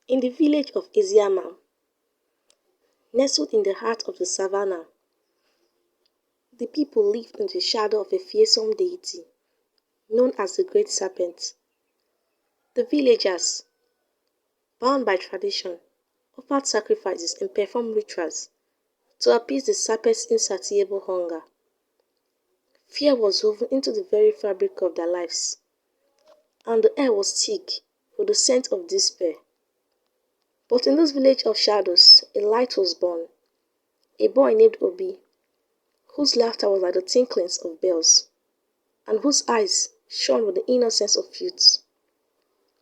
In the village of Esiama, nestled in the heart of the savannah, the people lived in the shadow of a fearsome deity known as the Great Serpent. The villagers, bound by tradition, offered sacrifices and performed rituals to appease the serpent's insatiable hunger. Fear was woven into the very fabric of their lives, and the air was thick with the scent of despair. But in this village of shadows, a light was born, a boy named Obi, whose laughter was like the tinklings of bells, and whose eyes shone with the innocence of youth.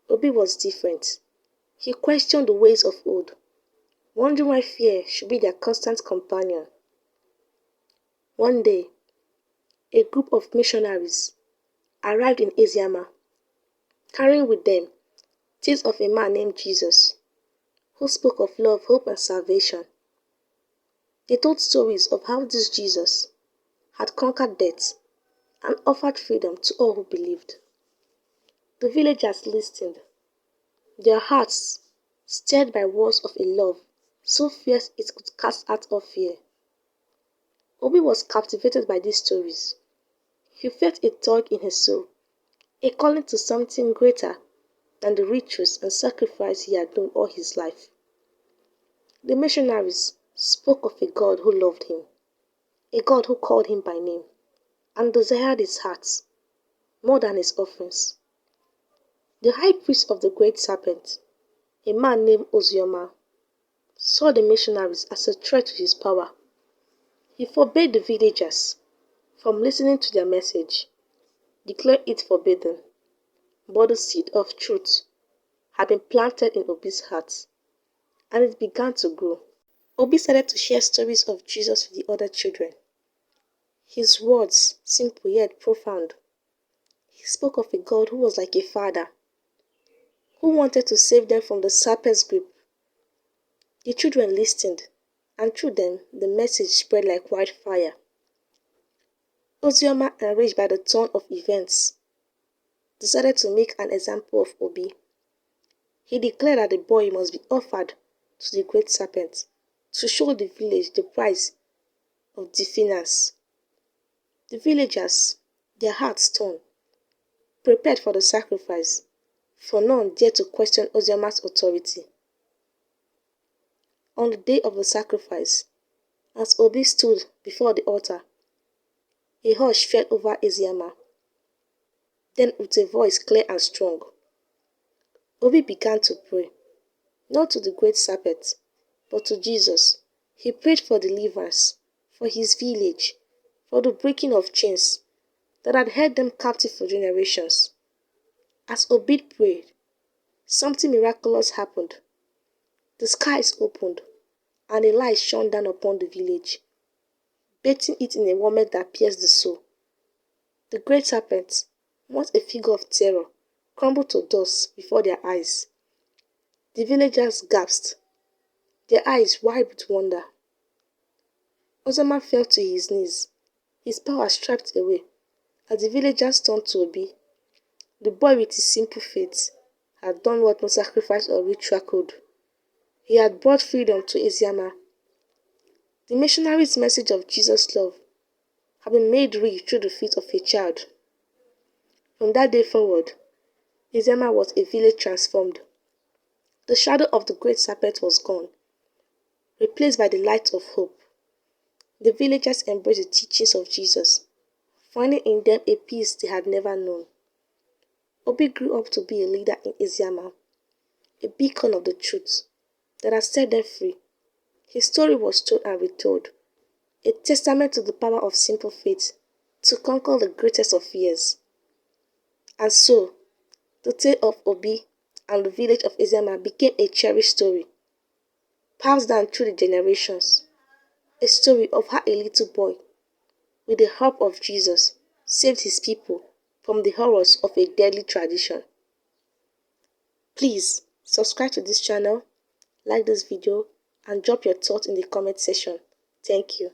Obi was different. He questioned the ways of old, wondering why fear should be their constant companion. One day, a group of missionaries arrived in Esiama, carrying with them tales of a man named Jesus, who spoke of love, hope, and salvation. They told stories of how this Jesus had conquered death and offered freedom to all who believed. The villagers listened, their hearts stirred by words of a love so fierce it could cast out all fear. Obi was captivated by these stories. He felt a tug in his soul, a calling to something greater than the rituals and sacrifice he had known all his life. The missionaries spoke of a God who loved him, a God who called him by name and desired his heart more than his offerings. The high priest of the Great Serpent, a man named Esiama, saw the missionaries as a threat to his power. He forbade the villagers from listening to their message, declared it forbidden. But the seed of truth had been planted in Obi's heart, and it began to grow. Obi started to share stories of Jesus with the other children. His words, simple yet profound. He spoke of a God who was like a father, who wanted to save them from the serpent's grip. The children listened, and through them, the message spread like wildfire. Esiama, enraged by the turn of events, decided to make an example of Obi. He declared that the boy must be offered to the Great Serpent to show the village the price of defiance. The villagers, their hearts torn, prepared for the sacrifice, for none dared to question Esiama's authority. On the day of the sacrifice, as Obi stood before the altar, a hush fell over Esiama. Then, with a voice clear and strong, Obi began to pray, not to the Great Serpent, but to Jesus. He prayed for deliverance, for his village, for the breaking of chains that had held them captive for generations. As Obi prayed, something miraculous happened. The skies opened, and a light shone down upon the village, bathing it in a warmth that pierced the soul. The Great Serpent, once a figure of terror, crumbled to dust before their eyes. The villagers gasped, their eyes wide with wonder. Esiama fell to his knees, his power stripped away, as the villagers turned to Obi. The boy, with his simple faith, had done what no sacrifice or ritual could. He had brought freedom to Esiama. The missionaries' message of Jesus' love had been made real through the feet of a child. From that day forward, Esiama was a village transformed. The shadow of the Great Serpent was gone, replaced by the light of hope. The villagers embraced the teachings of Jesus, finding in them a peace they had never known. Obi grew up to be a leader in Esiama, a beacon of the truth that had set them free. His story was told and retold, a testament to the power of simple faith to conquer the greatest of fears. And so, the tale of Obi and the village of Esiama became a cherished story, passed down through the generations, a story of how a little boy, with the help of Jesus, saved his people from the horrors of a deadly tradition. Please subscribe to this channel, like this video, and drop your thoughts in the comment section. Thank you.